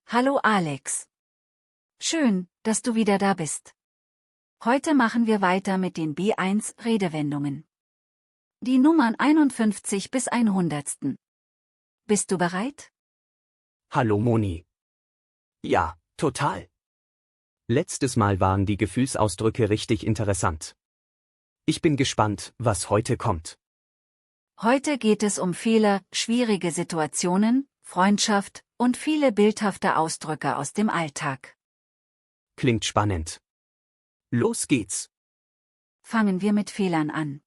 Hallo Alex. Schön, dass du wieder da bist. Heute machen wir weiter mit den B1 Redewendungen. Die Nummern 51 bis 100. Bist du bereit? Hallo Moni. Ja, total. Letztes Mal waren die Gefühlsausdrücke richtig interessant. Ich bin gespannt, was heute kommt. Heute geht es um Fehler, schwierige Situationen, Freundschaft und viele bildhafte Ausdrücke aus dem Alltag. Klingt spannend. Los geht's. Fangen wir mit Fehlern an.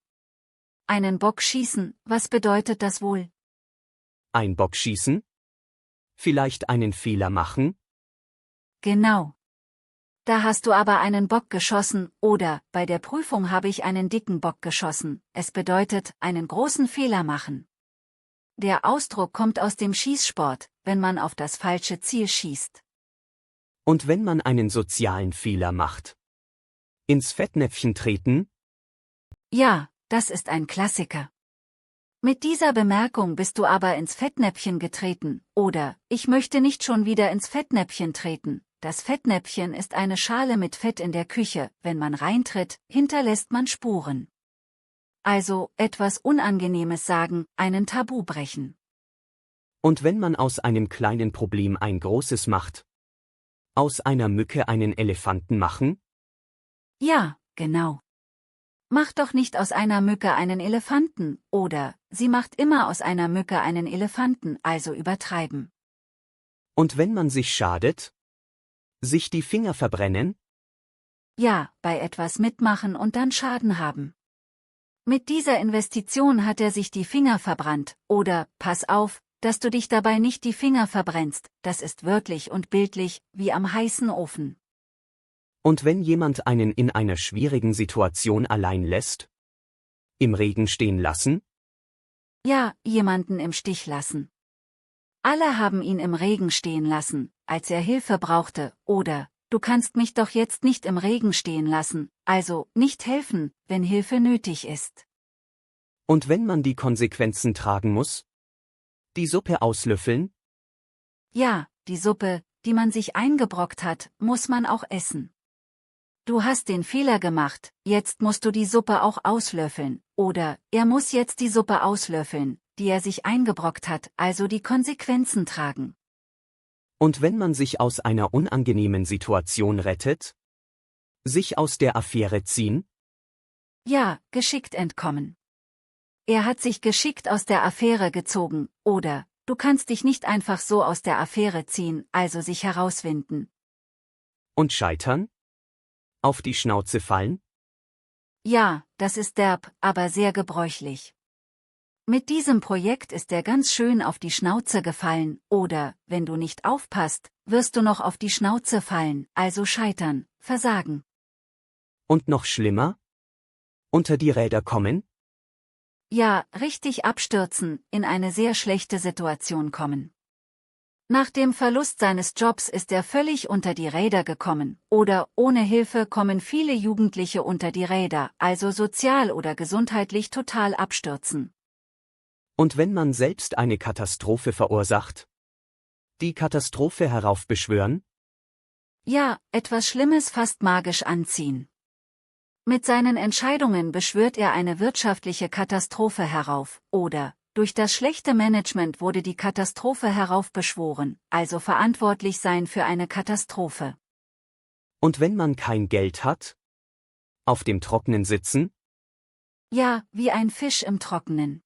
Einen Bock schießen, was bedeutet das wohl? Ein Bock schießen? Vielleicht einen Fehler machen? Genau. Da hast du aber einen Bock geschossen, oder, bei der Prüfung habe ich einen dicken Bock geschossen. Es bedeutet, einen großen Fehler machen. Der Ausdruck kommt aus dem Schießsport, wenn man auf das falsche Ziel schießt. Und wenn man einen sozialen Fehler macht? Ins Fettnäpfchen treten? Ja, das ist ein Klassiker. Mit dieser Bemerkung bist du aber ins Fettnäpfchen getreten, oder, ich möchte nicht schon wieder ins Fettnäpfchen treten. Das Fettnäpfchen ist eine Schale mit Fett in der Küche, wenn man reintritt, hinterlässt man Spuren. Also, etwas Unangenehmes sagen, einen Tabu brechen. Und wenn man aus einem kleinen Problem ein großes macht? Aus einer Mücke einen Elefanten machen? Ja, genau. Mach doch nicht aus einer Mücke einen Elefanten, oder, sie macht immer aus einer Mücke einen Elefanten, also übertreiben. Und wenn man sich schadet? Sich die Finger verbrennen? Ja, bei etwas mitmachen und dann Schaden haben. Mit dieser Investition hat er sich die Finger verbrannt, oder, pass auf, dass du dich dabei nicht die Finger verbrennst, das ist wörtlich und bildlich, wie am heißen Ofen. Und wenn jemand einen in einer schwierigen Situation allein lässt? Im Regen stehen lassen? Ja, jemanden im Stich lassen. Alle haben ihn im Regen stehen lassen, als er Hilfe brauchte, oder, du kannst mich doch jetzt nicht im Regen stehen lassen, also, nicht helfen, wenn Hilfe nötig ist. Und wenn man die Konsequenzen tragen muss? Die Suppe auslöffeln? Ja, die Suppe, die man sich eingebrockt hat, muss man auch essen. Du hast den Fehler gemacht, jetzt musst du die Suppe auch auslöffeln, oder, er muss jetzt die Suppe auslöffeln, die er sich eingebrockt hat, also die Konsequenzen tragen. Und wenn man sich aus einer unangenehmen Situation rettet? Sich aus der Affäre ziehen? Ja, geschickt entkommen. Er hat sich geschickt aus der Affäre gezogen, oder, du kannst dich nicht einfach so aus der Affäre ziehen, also sich herauswinden. Und scheitern? Auf die Schnauze fallen? Ja, das ist derb, aber sehr gebräuchlich. Mit diesem Projekt ist er ganz schön auf die Schnauze gefallen, oder, wenn du nicht aufpasst, wirst du noch auf die Schnauze fallen, also scheitern, versagen. Und noch schlimmer? Unter die Räder kommen? Ja, richtig abstürzen, in eine sehr schlechte Situation kommen. Nach dem Verlust seines Jobs ist er völlig unter die Räder gekommen, oder ohne Hilfe kommen viele Jugendliche unter die Räder, also sozial oder gesundheitlich total abstürzen. Und wenn man selbst eine Katastrophe verursacht? Die Katastrophe heraufbeschwören? Ja, etwas Schlimmes fast magisch anziehen. Mit seinen Entscheidungen beschwört er eine wirtschaftliche Katastrophe herauf, oder, durch das schlechte Management wurde die Katastrophe heraufbeschworen, also verantwortlich sein für eine Katastrophe. Und wenn man kein Geld hat? Auf dem Trockenen sitzen? Ja, wie ein Fisch im Trockenen.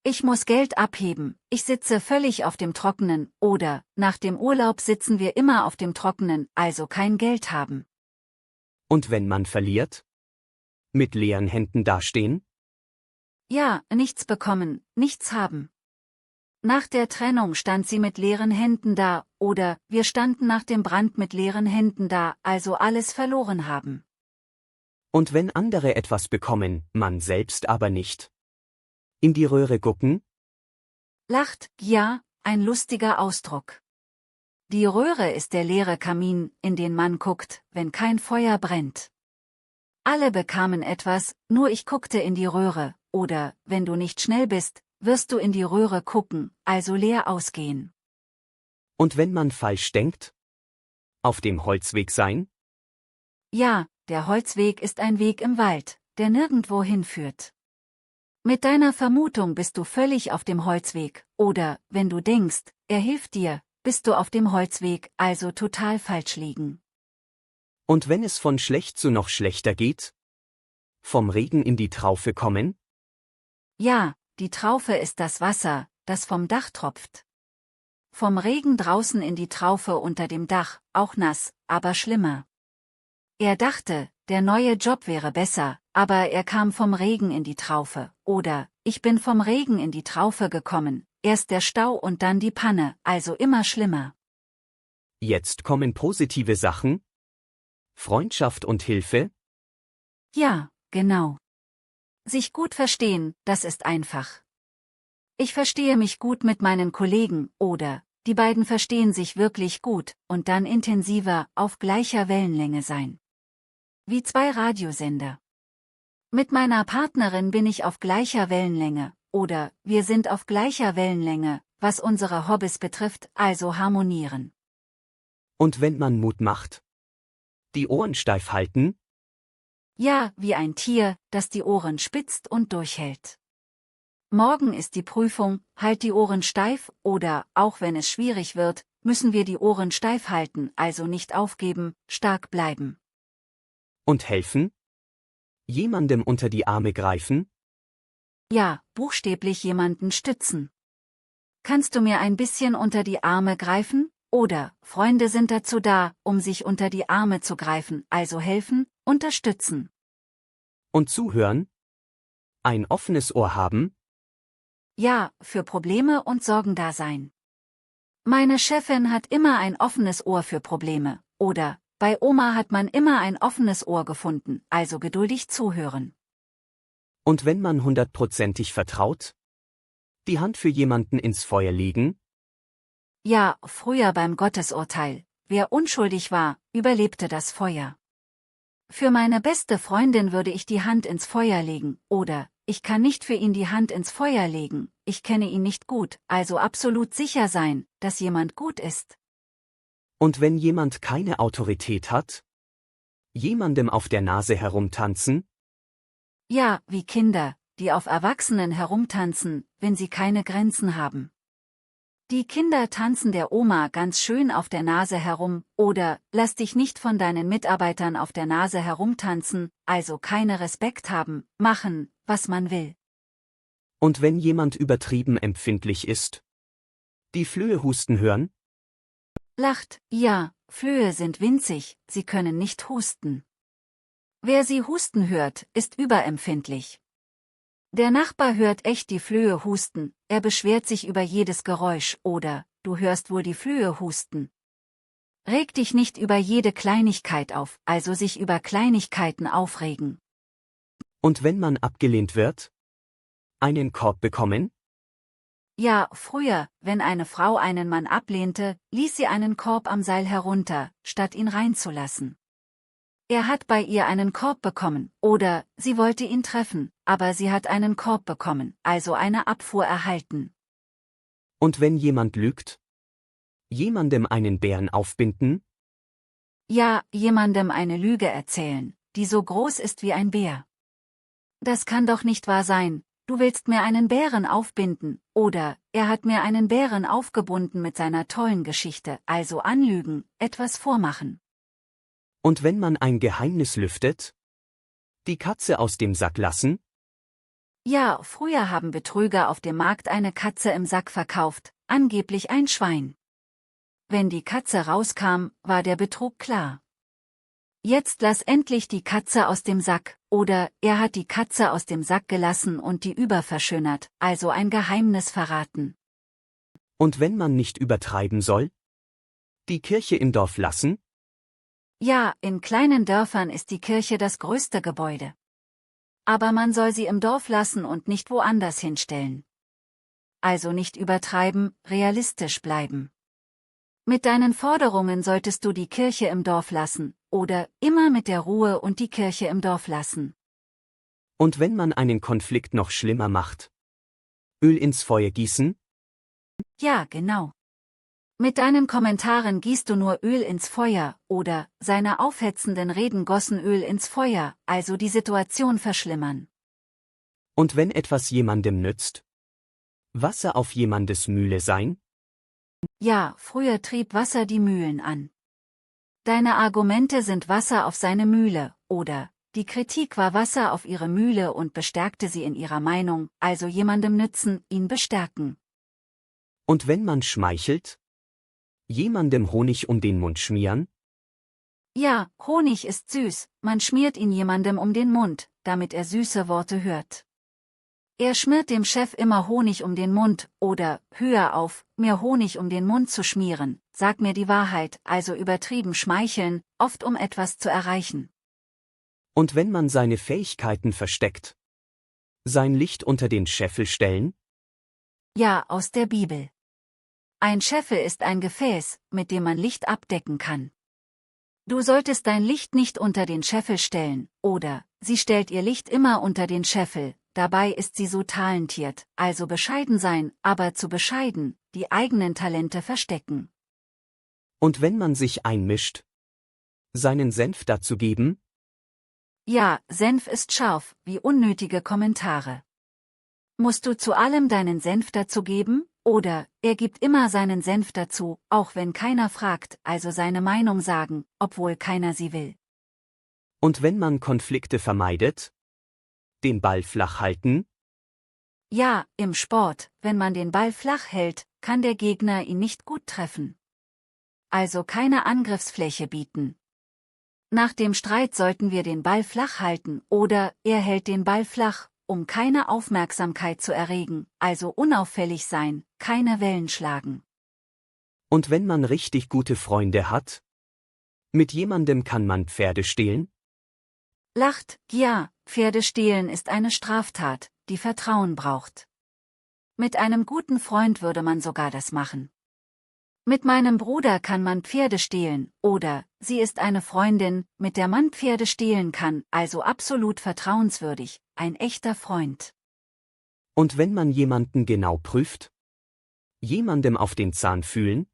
Ich muss Geld abheben, ich sitze völlig auf dem Trockenen, oder, nach dem Urlaub sitzen wir immer auf dem Trockenen, also kein Geld haben. Und wenn man verliert? Mit leeren Händen dastehen? Ja, nichts bekommen, nichts haben. Nach der Trennung stand sie mit leeren Händen da, oder, wir standen nach dem Brand mit leeren Händen da, also alles verloren haben. Und wenn andere etwas bekommen, man selbst aber nicht? In die Röhre gucken? Lacht, ja, ein lustiger Ausdruck. Die Röhre ist der leere Kamin, in den man guckt, wenn kein Feuer brennt. Alle bekamen etwas, nur ich guckte in die Röhre, oder, wenn du nicht schnell bist, wirst du in die Röhre gucken, also leer ausgehen. Und wenn man falsch denkt? Auf dem Holzweg sein? Ja, der Holzweg ist ein Weg im Wald, der nirgendwo hinführt. Mit deiner Vermutung bist du völlig auf dem Holzweg, oder, wenn du denkst, er hilft dir, bist du auf dem Holzweg, also total falsch liegen. Und wenn es von schlecht zu noch schlechter geht? Vom Regen in die Traufe kommen? Ja, die Traufe ist das Wasser, das vom Dach tropft. Vom Regen draußen in die Traufe unter dem Dach, auch nass, aber schlimmer. Er dachte, der neue Job wäre besser, aber er kam vom Regen in die Traufe, oder, ich bin vom Regen in die Traufe gekommen, erst der Stau und dann die Panne, also immer schlimmer. Jetzt kommen positive Sachen? Freundschaft und Hilfe? Ja, genau. Sich gut verstehen, das ist einfach. Ich verstehe mich gut mit meinen Kollegen, oder, die beiden verstehen sich wirklich gut, und dann intensiver, auf gleicher Wellenlänge sein. Wie zwei Radiosender. Mit meiner Partnerin bin ich auf gleicher Wellenlänge, oder, wir sind auf gleicher Wellenlänge, was unsere Hobbys betrifft, also harmonieren. Und wenn man Mut macht? Die Ohren steif halten? Ja, wie ein Tier, das die Ohren spitzt und durchhält. Morgen ist die Prüfung, halt die Ohren steif, oder, auch wenn es schwierig wird, müssen wir die Ohren steif halten, also nicht aufgeben, stark bleiben. Und helfen? Jemandem unter die Arme greifen? Ja, buchstäblich jemanden stützen. Kannst du mir ein bisschen unter die Arme greifen? Oder, Freunde sind dazu da, um sich unter die Arme zu greifen, also helfen, unterstützen. Und zuhören? Ein offenes Ohr haben? Ja, für Probleme und Sorgen da sein. Meine Chefin hat immer ein offenes Ohr für Probleme, oder, bei Oma hat man immer ein offenes Ohr gefunden, also geduldig zuhören. Und wenn man 100%ig vertraut? Die Hand für jemanden ins Feuer legen? Ja, früher beim Gottesurteil, wer unschuldig war, überlebte das Feuer. Für meine beste Freundin würde ich die Hand ins Feuer legen, oder, ich kann nicht für ihn die Hand ins Feuer legen, ich kenne ihn nicht gut, also absolut sicher sein, dass jemand gut ist. Und wenn jemand keine Autorität hat? Jemandem auf der Nase herumtanzen? Ja, wie Kinder, die auf Erwachsenen herumtanzen, wenn sie keine Grenzen haben. Die Kinder tanzen der Oma ganz schön auf der Nase herum, oder, lass dich nicht von deinen Mitarbeitern auf der Nase herumtanzen, also keine Respekt haben, machen, was man will. Und wenn jemand übertrieben empfindlich ist? Die Flöhe husten hören? Lacht, ja, Flöhe sind winzig, sie können nicht husten. Wer sie husten hört, ist überempfindlich. Der Nachbar hört echt die Flöhe husten, er beschwert sich über jedes Geräusch, oder, du hörst wohl die Flöhe husten. Reg dich nicht über jede Kleinigkeit auf, also sich über Kleinigkeiten aufregen. Und wenn man abgelehnt wird? Einen Korb bekommen? Ja, früher, wenn eine Frau einen Mann ablehnte, ließ sie einen Korb am Seil herunter, statt ihn reinzulassen. Er hat bei ihr einen Korb bekommen, oder, sie wollte ihn treffen, aber sie hat einen Korb bekommen, also eine Abfuhr erhalten. Und wenn jemand lügt? Jemandem einen Bären aufbinden? Ja, jemandem eine Lüge erzählen, die so groß ist wie ein Bär. Das kann doch nicht wahr sein, du willst mir einen Bären aufbinden, oder, er hat mir einen Bären aufgebunden mit seiner tollen Geschichte, also anlügen, etwas vormachen. Und wenn man ein Geheimnis lüftet? Die Katze aus dem Sack lassen? Ja, früher haben Betrüger auf dem Markt eine Katze im Sack verkauft, angeblich ein Schwein. Wenn die Katze rauskam, war der Betrug klar. Jetzt lass endlich die Katze aus dem Sack, oder, er hat die Katze aus dem Sack gelassen und die überverschönert, also ein Geheimnis verraten. Und wenn man nicht übertreiben soll? Die Kirche im Dorf lassen? Ja, in kleinen Dörfern ist die Kirche das größte Gebäude. Aber man soll sie im Dorf lassen und nicht woanders hinstellen. Also nicht übertreiben, realistisch bleiben. Mit deinen Forderungen solltest du die Kirche im Dorf lassen, oder immer mit der Ruhe und die Kirche im Dorf lassen. Und wenn man einen Konflikt noch schlimmer macht? Öl ins Feuer gießen? Ja, genau. Mit deinen Kommentaren gießt du nur Öl ins Feuer, oder seine aufhetzenden Reden gossen Öl ins Feuer, also die Situation verschlimmern. Und wenn etwas jemandem nützt? Wasser auf jemandes Mühle sein? Ja, früher trieb Wasser die Mühlen an. Deine Argumente sind Wasser auf seine Mühle, oder die Kritik war Wasser auf ihre Mühle und bestärkte sie in ihrer Meinung, also jemandem nützen, ihn bestärken. Und wenn man schmeichelt? Jemandem Honig um den Mund schmieren? Ja, Honig ist süß, man schmiert ihn jemandem um den Mund, damit er süße Worte hört. Er schmiert dem Chef immer Honig um den Mund, oder, höher auf, mir Honig um den Mund zu schmieren, sag mir die Wahrheit, also übertrieben schmeicheln, oft um etwas zu erreichen. Und wenn man seine Fähigkeiten versteckt? Sein Licht unter den Scheffel stellen? Ja, aus der Bibel. Ein Scheffel ist ein Gefäß, mit dem man Licht abdecken kann. Du solltest dein Licht nicht unter den Scheffel stellen, oder, sie stellt ihr Licht immer unter den Scheffel, dabei ist sie so talentiert, also bescheiden sein, aber zu bescheiden, die eigenen Talente verstecken. Und wenn man sich einmischt? Seinen Senf dazu geben? Ja, Senf ist scharf, wie unnötige Kommentare. Musst du zu allem deinen Senf dazu geben? Oder, er gibt immer seinen Senf dazu, auch wenn keiner fragt, also seine Meinung sagen, obwohl keiner sie will. Und wenn man Konflikte vermeidet? Den Ball flach halten? Ja, im Sport, wenn man den Ball flach hält, kann der Gegner ihn nicht gut treffen. Also keine Angriffsfläche bieten. Nach dem Streit sollten wir den Ball flach halten, oder, er hält den Ball flach, um keine Aufmerksamkeit zu erregen, also unauffällig sein, keine Wellen schlagen. Und wenn man richtig gute Freunde hat? Mit jemandem kann man Pferde stehlen? Lacht, ja, Pferde stehlen ist eine Straftat, die Vertrauen braucht. Mit einem guten Freund würde man sogar das machen. Mit meinem Bruder kann man Pferde stehlen, oder, sie ist eine Freundin, mit der man Pferde stehlen kann, also absolut vertrauenswürdig, ein echter Freund. Und wenn man jemanden genau prüft? Jemandem auf den Zahn fühlen?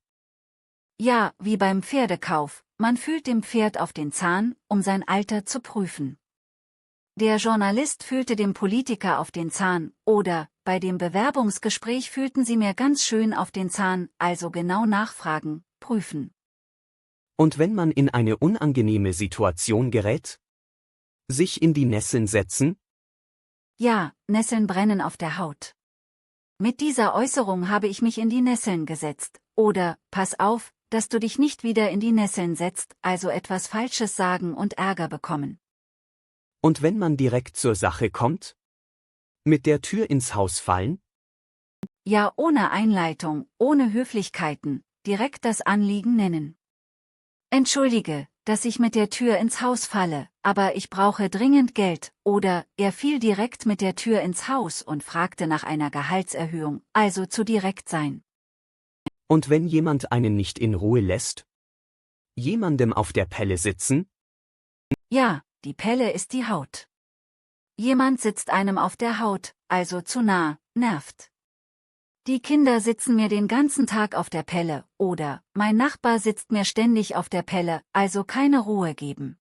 Ja, wie beim Pferdekauf, man fühlt dem Pferd auf den Zahn, um sein Alter zu prüfen. Der Journalist fühlte dem Politiker auf den Zahn, oder, bei dem Bewerbungsgespräch fühlten sie mir ganz schön auf den Zahn, also genau nachfragen, prüfen. Und wenn man in eine unangenehme Situation gerät? Sich in die Nesseln setzen? Ja, Nesseln brennen auf der Haut. Mit dieser Äußerung habe ich mich in die Nesseln gesetzt, oder, pass auf, dass du dich nicht wieder in die Nesseln setzt, also etwas Falsches sagen und Ärger bekommen. Und wenn man direkt zur Sache kommt? Mit der Tür ins Haus fallen? Ja, ohne Einleitung, ohne Höflichkeiten, direkt das Anliegen nennen. Entschuldige, dass ich mit der Tür ins Haus falle, aber ich brauche dringend Geld, oder, er fiel direkt mit der Tür ins Haus und fragte nach einer Gehaltserhöhung, also zu direkt sein. Und wenn jemand einen nicht in Ruhe lässt? Jemandem auf der Pelle sitzen? Ja, die Pelle ist die Haut. Jemand sitzt einem auf der Haut, also zu nah, nervt. Die Kinder sitzen mir den ganzen Tag auf der Pelle, oder, mein Nachbar sitzt mir ständig auf der Pelle, also keine Ruhe geben.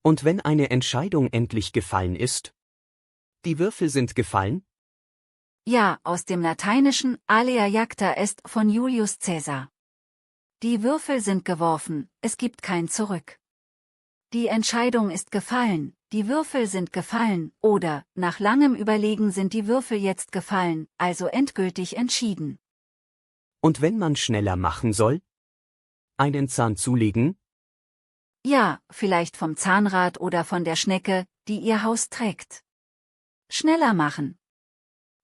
Und wenn eine Entscheidung endlich gefallen ist? Die Würfel sind gefallen? Ja, aus dem Lateinischen, alea jacta est von Julius Caesar. Die Würfel sind geworfen, es gibt kein Zurück. Die Entscheidung ist gefallen, die Würfel sind gefallen, oder, nach langem Überlegen sind die Würfel jetzt gefallen, also endgültig entschieden. Und wenn man schneller machen soll? Einen Zahn zulegen? Ja, vielleicht vom Zahnrad oder von der Schnecke, die ihr Haus trägt. Schneller machen.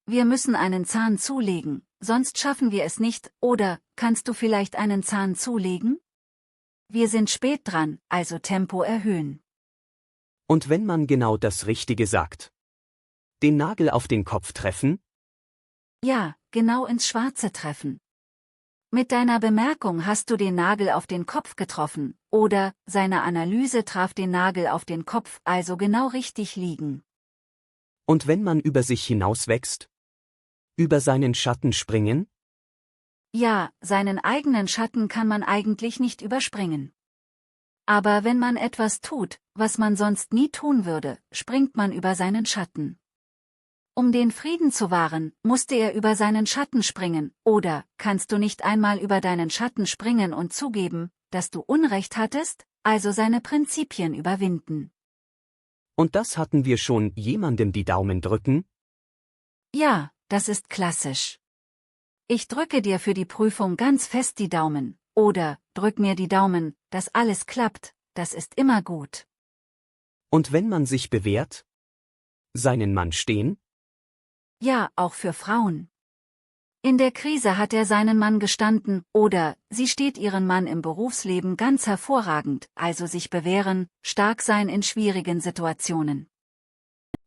Wir müssen einen Zahn zulegen, sonst schaffen wir es nicht, oder, kannst du vielleicht einen Zahn zulegen? Wir sind spät dran, also Tempo erhöhen. Und wenn man genau das Richtige sagt? Den Nagel auf den Kopf treffen? Ja, genau ins Schwarze treffen. Mit deiner Bemerkung hast du den Nagel auf den Kopf getroffen, oder, seine Analyse traf den Nagel auf den Kopf, also genau richtig liegen. Und wenn man über sich hinauswächst? Über seinen Schatten springen? Ja, seinen eigenen Schatten kann man eigentlich nicht überspringen. Aber wenn man etwas tut, was man sonst nie tun würde, springt man über seinen Schatten. Um den Frieden zu wahren, musste er über seinen Schatten springen, oder kannst du nicht einmal über deinen Schatten springen und zugeben, dass du Unrecht hattest, also seine Prinzipien überwinden? Und das hatten wir schon, jemandem die Daumen drücken? Ja, das ist klassisch. Ich drücke dir für die Prüfung ganz fest die Daumen, oder drück mir die Daumen, dass alles klappt, das ist immer gut. Und wenn man sich bewährt? Seinen Mann stehen? Ja, auch für Frauen. In der Krise hat er seinen Mann gestanden, oder sie steht ihren Mann im Berufsleben ganz hervorragend, also sich bewähren, stark sein in schwierigen Situationen.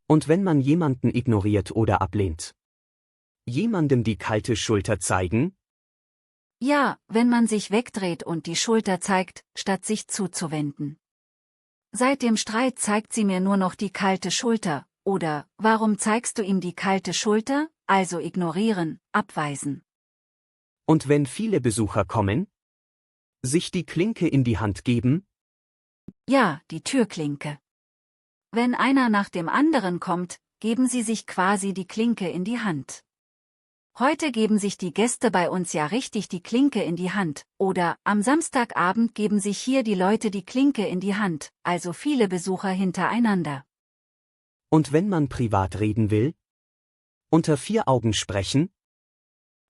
Und wenn man jemanden ignoriert oder ablehnt? Jemandem die kalte Schulter zeigen? Ja, wenn man sich wegdreht und die Schulter zeigt, statt sich zuzuwenden. Seit dem Streit zeigt sie mir nur noch die kalte Schulter, oder warum zeigst du ihm die kalte Schulter? Also ignorieren, abweisen. Und wenn viele Besucher kommen? Sich die Klinke in die Hand geben? Ja, die Türklinke. Wenn einer nach dem anderen kommt, geben sie sich quasi die Klinke in die Hand. Heute geben sich die Gäste bei uns ja richtig die Klinke in die Hand, oder am Samstagabend geben sich hier die Leute die Klinke in die Hand, also viele Besucher hintereinander. Und wenn man privat reden will? Unter 4 Augen sprechen?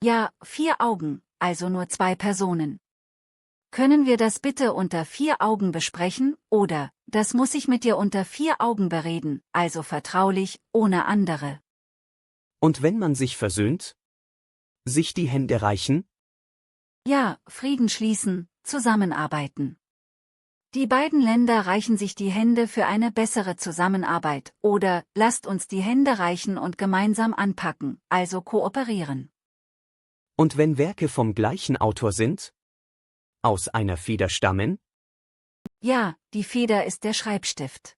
Ja, 4 Augen, also nur 2 Personen. Können wir das bitte unter 4 Augen besprechen, oder, das muss ich mit dir unter 4 Augen bereden, also vertraulich, ohne andere. Und wenn man sich versöhnt? Sich die Hände reichen? Ja, Frieden schließen, zusammenarbeiten. Die beiden Länder reichen sich die Hände für eine bessere Zusammenarbeit, oder lasst uns die Hände reichen und gemeinsam anpacken, also kooperieren. Und wenn Werke vom gleichen Autor sind? Aus einer Feder stammen? Ja, die Feder ist der Schreibstift.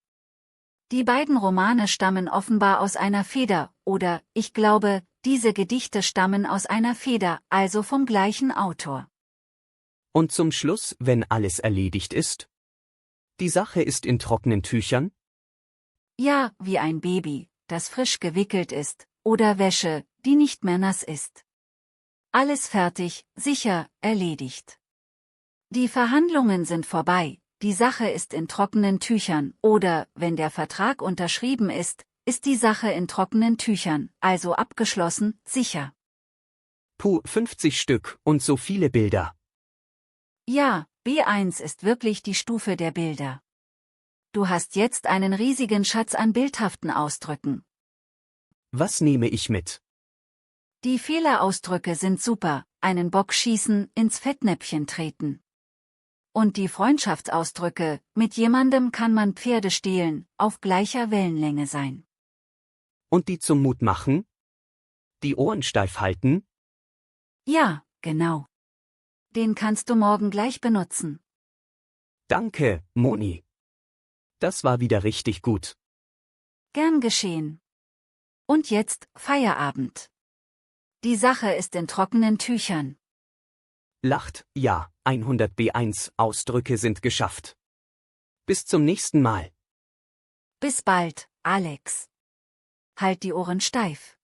Die beiden Romane stammen offenbar aus einer Feder, oder, ich glaube, diese Gedichte stammen aus einer Feder, also vom gleichen Autor. Und zum Schluss, wenn alles erledigt ist? Die Sache ist in trockenen Tüchern? Ja, wie ein Baby, das frisch gewickelt ist, oder Wäsche, die nicht mehr nass ist. Alles fertig, sicher, erledigt. Die Verhandlungen sind vorbei, die Sache ist in trockenen Tüchern, oder, wenn der Vertrag unterschrieben ist die Sache in trockenen Tüchern, also abgeschlossen, sicher. Puh, 50 Stück und so viele Bilder. Ja, B1 ist wirklich die Stufe der Bilder. Du hast jetzt einen riesigen Schatz an bildhaften Ausdrücken. Was nehme ich mit? Die Fehlerausdrücke sind super, einen Bock schießen, ins Fettnäpfchen treten. Und die Freundschaftsausdrücke, mit jemandem kann man Pferde stehlen, auf gleicher Wellenlänge sein. Und die zum Mut machen? Die Ohren steif halten? Ja, genau. Den kannst du morgen gleich benutzen. Danke, Moni. Das war wieder richtig gut. Gern geschehen. Und jetzt, Feierabend. Die Sache ist in trockenen Tüchern. Lacht, ja, 100 B1 Ausdrücke sind geschafft. Bis zum nächsten Mal. Bis bald, Alex. Halt die Ohren steif.